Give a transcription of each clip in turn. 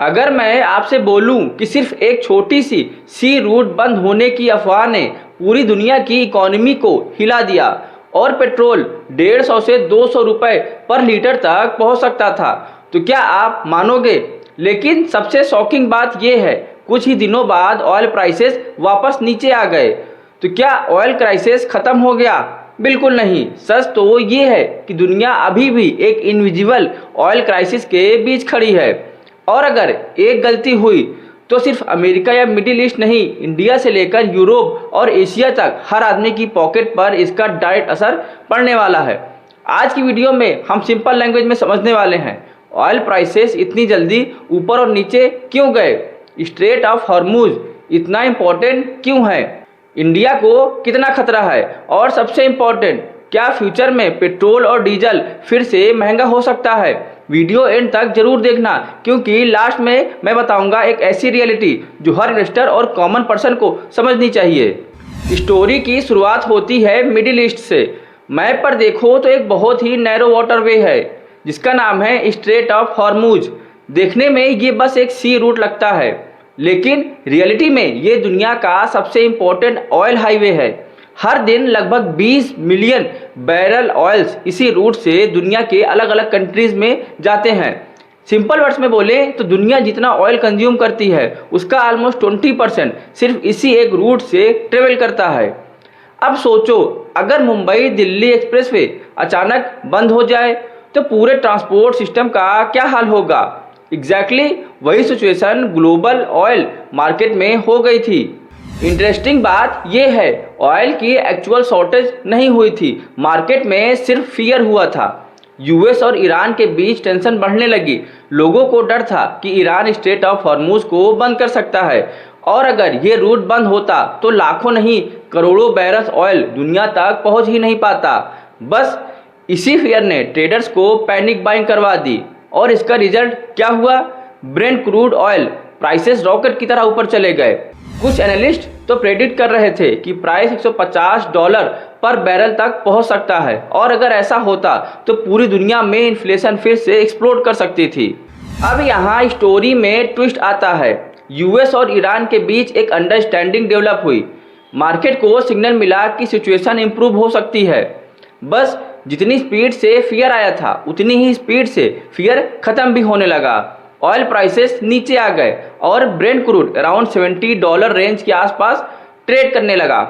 अगर मैं आपसे बोलूं कि सिर्फ एक छोटी सी रूट बंद होने की अफवाह ने पूरी दुनिया की इकोनॉमी को हिला दिया और पेट्रोल 150 से 200 रुपए पर लीटर तक पहुंच सकता था, तो क्या आप मानोगे? लेकिन सबसे शॉकिंग बात यह है, कुछ ही दिनों बाद ऑयल प्राइसेस वापस नीचे आ गए। तो क्या ऑयल क्राइसिस खत्म हो गया? बिल्कुल नहीं। सच तो ये है कि दुनिया अभी भी एक इनविजिबल ऑयल क्राइसिस के बीच खड़ी है, और अगर एक गलती हुई तो सिर्फ अमेरिका या मिडिल ईस्ट नहीं, इंडिया से लेकर यूरोप और एशिया तक हर आदमी की पॉकेट पर इसका डायरेक्ट असर पड़ने वाला है। आज की वीडियो में हम सिंपल लैंग्वेज में समझने वाले हैं, ऑयल प्राइसेस इतनी जल्दी ऊपर और नीचे क्यों गए, स्ट्रेट ऑफ हॉर्मुज इतना इम्पोर्टेंट क्यों है, इंडिया को कितना खतरा है, और सबसे इम्पोर्टेंट, क्या फ्यूचर में पेट्रोल और डीजल फिर से महंगा हो सकता है। वीडियो एंड तक जरूर देखना, क्योंकि लास्ट में मैं बताऊंगा एक ऐसी रियलिटी जो हर इन्वेस्टर और कॉमन पर्सन को समझनी चाहिए। स्टोरी की शुरुआत होती है मिडिल ईस्ट से। मैप पर देखो तो एक बहुत ही नैरो वाटरवे है जिसका नाम है स्ट्रेट ऑफ हॉर्मुज। देखने में ये बस एक सी रूट लगता है, लेकिन रियलिटी में ये दुनिया का सबसे इम्पोर्टेंट ऑयल हाईवे है। हर दिन लगभग 20 मिलियन बैरल ऑयल्स इसी रूट से दुनिया के अलग अलग कंट्रीज में जाते हैं। सिंपल वर्ड्स में बोले तो दुनिया जितना ऑयल कंज्यूम करती है उसका ऑलमोस्ट 20% सिर्फ इसी एक रूट से ट्रेवल करता है। अब सोचो, अगर मुंबई दिल्ली एक्सप्रेसवे अचानक बंद हो जाए तो पूरे ट्रांसपोर्ट सिस्टम का क्या हाल होगा। एग्जैक्टली वही सिचुएशन ग्लोबल ऑयल मार्केट में हो गई थी। इंटरेस्टिंग बात यह है, ऑयल की एक्चुअल शॉर्टेज नहीं हुई थी, मार्केट में सिर्फ फियर हुआ था। यूएस और ईरान के बीच टेंशन बढ़ने लगी। लोगों को डर था कि ईरान स्ट्रेट ऑफ हॉर्मुज को बंद कर सकता है, और अगर ये रूट बंद होता तो लाखों नहीं करोड़ों बैरल्स ऑयल दुनिया तक पहुंच ही नहीं पाता। बस इसी फियर ने ट्रेडर्स को पैनिक बाइंग करवा दी, और इसका रिजल्ट क्या हुआ? Brent crude oil prices rocket की तरह ऊपर चले गए। कुछ एनालिस्ट तो प्रेडिक्ट कर रहे थे कि प्राइस $150 पर बैरल तक पहुंच सकता है, और अगर ऐसा होता तो पूरी दुनिया में इन्फ्लेशन फिर से एक्सप्लोड कर सकती थी। अब यहाँ स्टोरी में ट्विस्ट आता है। यूएस और ईरान के बीच एक अंडरस्टैंडिंग डेवलप हुई। मार्केट को सिग्नल मिला कि सिचुएशन इंप्रूव हो सकती है। बस जितनी स्पीड से फियर आया था उतनी ही स्पीड से फियर खत्म भी होने लगा। ऑयल प्राइसेस नीचे आ गए और ब्रेंट क्रूड अराउंड $70 रेंज के आसपास ट्रेड करने लगा,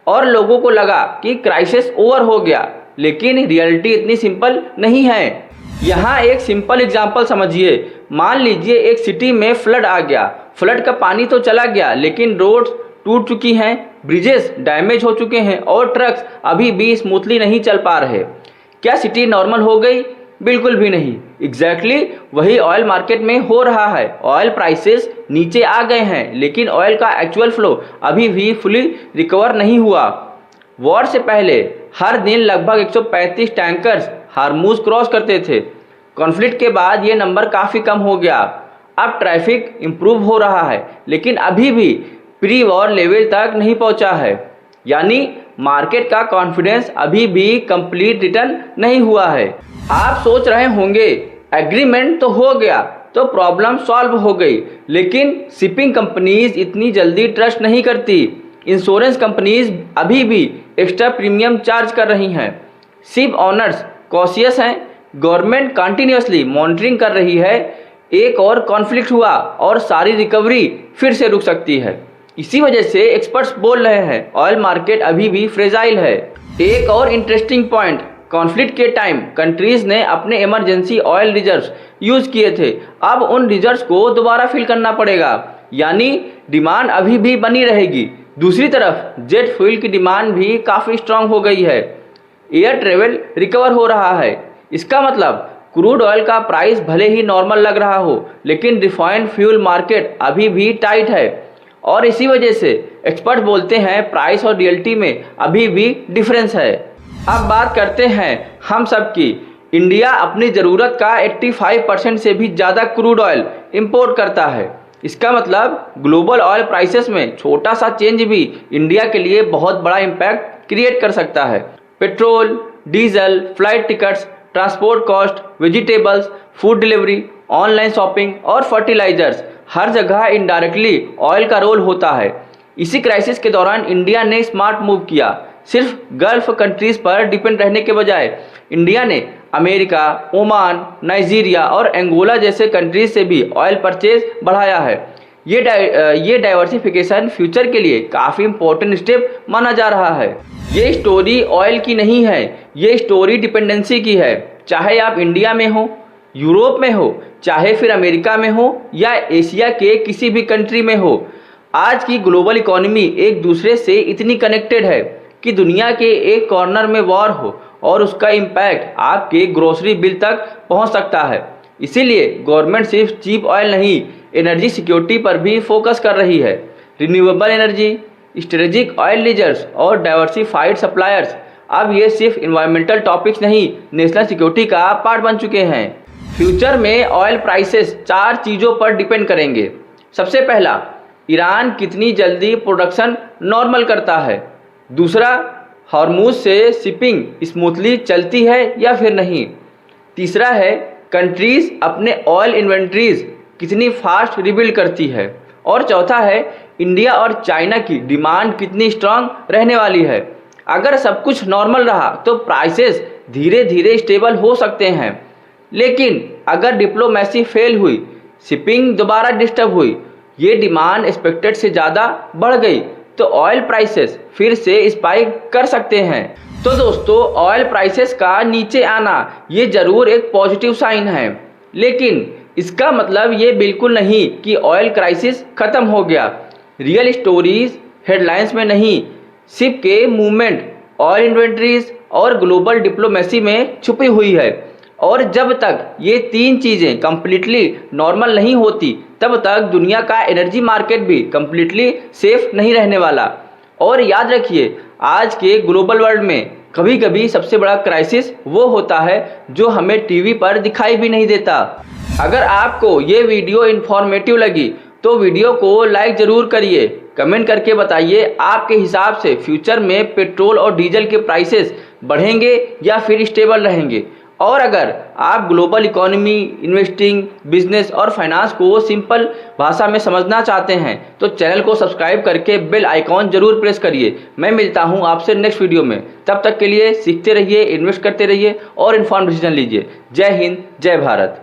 और लोगों को लगा कि क्राइसिस ओवर हो गया। लेकिन रियलिटी इतनी सिंपल नहीं है। यहाँ एक सिंपल एग्जांपल समझिए। मान लीजिए एक सिटी में फ्लड आ गया। फ्लड का पानी तो चला गया, लेकिन रोड्स टूट चुकी हैं, ब्रिजेस डैमेज हो चुके हैं, और ट्रक्स अभी भी स्मूथली नहीं चल पा रहे। क्या सिटी नॉर्मल हो गई? बिल्कुल भी नहीं। एग्जैक्टली वही ऑयल मार्केट में हो रहा है। ऑयल प्राइसेस नीचे आ गए हैं, लेकिन ऑयल का एक्चुअल फ्लो अभी भी फुली रिकवर नहीं हुआ। वॉर से पहले हर दिन लगभग 135 टैंकर्स हार्मुज क्रॉस करते थे। कॉन्फ्लिक्ट के बाद ये नंबर काफ़ी कम हो गया। अब ट्रैफिक इम्प्रूव हो रहा है, लेकिन अभी भी प्री वॉर लेवल तक नहीं पहुंचा है। यानी मार्केट का कॉन्फिडेंस अभी भी कंप्लीट रिटर्न नहीं हुआ है। आप सोच रहे होंगे एग्रीमेंट तो हो गया तो प्रॉब्लम सॉल्व हो गई, लेकिन शिपिंग कंपनीज इतनी जल्दी ट्रस्ट नहीं करती। इंश्योरेंस कंपनीज अभी भी एक्स्ट्रा प्रीमियम चार्ज कर रही हैं। शिप ओनर्स कॉशियस हैं। गवर्नमेंट कंटिन्यूसली मॉनिटरिंग कर रही है। एक और कॉन्फ्लिक्ट हुआ और सारी रिकवरी फिर से रुक सकती है। इसी वजह से एक्सपर्ट्स बोल रहे हैं ऑयल मार्केट अभी भी फ्रेजाइल है। एक और इंटरेस्टिंग पॉइंट, कॉन्फ्लिक्ट के टाइम कंट्रीज ने अपने इमरजेंसी ऑयल रिजर्व्स यूज किए थे। अब उन रिजर्व्स को दोबारा फिल करना पड़ेगा, यानी डिमांड अभी भी बनी रहेगी। दूसरी तरफ जेट फ्यूल की डिमांड भी काफ़ी स्ट्रांग हो गई है। एयर ट्रेवल रिकवर हो रहा है। इसका मतलब क्रूड ऑयल का प्राइस भले ही नॉर्मल लग रहा हो, लेकिन रिफाइंड फ्यूल मार्केट अभी भी टाइट है, और इसी वजह से एक्सपर्ट बोलते हैं प्राइस और रियलिटी में अभी भी डिफरेंस है। अब बात करते हैं हम सब की। इंडिया अपनी ज़रूरत का 85% से भी ज़्यादा क्रूड ऑयल इंपोर्ट करता है। इसका मतलब ग्लोबल ऑयल प्राइसेस में छोटा सा चेंज भी इंडिया के लिए बहुत बड़ा इम्पैक्ट क्रिएट कर सकता है। Petrol, diesel, flight tickets, transport cost, vegetables, food delivery online shopping और फर्टिलाइजर्स, हर जगह इनडायरेक्टली ऑयल का रोल होता है। इसी क्राइसिस के दौरान इंडिया ने स्मार्ट मूव किया। सिर्फ गल्फ कंट्रीज पर डिपेंड रहने के बजाय इंडिया ने अमेरिका, ओमान, नाइजीरिया और एंगोला जैसे कंट्रीज से भी ऑयल परचेज बढ़ाया है। ये डाइवर्सिफिकेशन फ्यूचर के लिए काफ़ी इंपॉर्टेंट स्टेप माना जा रहा है। ये स्टोरी ऑयल की नहीं है, ये स्टोरी डिपेंडेंसी की है। चाहे आप इंडिया में हो, यूरोप में हो, चाहे फिर अमेरिका में हो या एशिया के किसी भी कंट्री में हो, आज की ग्लोबल इकोनॉमी एक दूसरे से इतनी कनेक्टेड है कि दुनिया के एक कॉर्नर में वॉर हो और उसका इम्पैक्ट आपके ग्रोसरी बिल तक पहुंच सकता है। इसीलिए गवर्नमेंट सिर्फ चीप ऑयल नहीं, एनर्जी सिक्योरिटी पर भी फोकस कर रही है। Renewable energy, strategic oil reserves और डाइवर्सिफाइड सप्लायर्स, अब ये सिर्फ इन्वायरमेंटल टॉपिक्स नहीं, नेशनल सिक्योरिटी का पार्ट बन चुके हैं। फ्यूचर में ऑयल प्राइसेस 4 चीज़ों पर डिपेंड करेंगे। सबसे पहला, ईरान कितनी जल्दी प्रोडक्शन नॉर्मल करता है। दूसरा, हॉर्मुज से शिपिंग स्मूथली चलती है या फिर नहीं। तीसरा है, कंट्रीज अपने ऑयल इन्वेंट्रीज कितनी फास्ट रिबिल्ड करती है। और चौथा है, इंडिया और चाइना की डिमांड कितनी स्ट्रांग रहने वाली है। अगर सब कुछ नॉर्मल रहा तो प्राइसेस धीरे धीरे स्टेबल हो सकते हैं, लेकिन अगर डिप्लोमेसी फेल हुई, शिपिंग दोबारा डिस्टर्ब हुई, ये डिमांड एक्सपेक्टेड से ज़्यादा बढ़ गई तो ऑयल प्राइसेस फिर से स्पाइक कर सकते हैं। तो दोस्तों, ऑयल प्राइसेस का नीचे आना ये ज़रूर एक पॉजिटिव साइन है, लेकिन इसका मतलब ये बिल्कुल नहीं कि ऑयल क्राइसिस ख़त्म हो गया। रियल स्टोरीज हेडलाइंस में नहीं, शिप के मूवमेंट, ऑयल इन्वेंट्रीज और ग्लोबल डिप्लोमेसी में छुपी हुई है। और जब तक ये 3 चीज़ें कम्प्लीटली नॉर्मल नहीं होती, तब तक दुनिया का एनर्जी मार्केट भी कम्प्लीटली सेफ नहीं रहने वाला। और याद रखिए, आज के ग्लोबल वर्ल्ड में कभी कभी सबसे बड़ा क्राइसिस वो होता है जो हमें टीवी पर दिखाई भी नहीं देता। अगर आपको ये वीडियो इन्फॉर्मेटिव लगी तो वीडियो को लाइक ज़रूर करिए। कमेंट करके बताइए आपके हिसाब से फ्यूचर में पेट्रोल और डीजल के प्राइसेस बढ़ेंगे या फिर स्टेबल रहेंगे। और अगर आप ग्लोबल इकोनॉमी, इन्वेस्टिंग, बिजनेस और फाइनेंस को सिंपल भाषा में समझना चाहते हैं तो चैनल को सब्सक्राइब करके बेल आइकॉन जरूर प्रेस करिए। मैं मिलता हूं आपसे नेक्स्ट वीडियो में। तब तक के लिए सीखते रहिए, इन्वेस्ट करते रहिए और इन्फॉर्म्ड डिसीजन लीजिए। जय हिंद, जय भारत।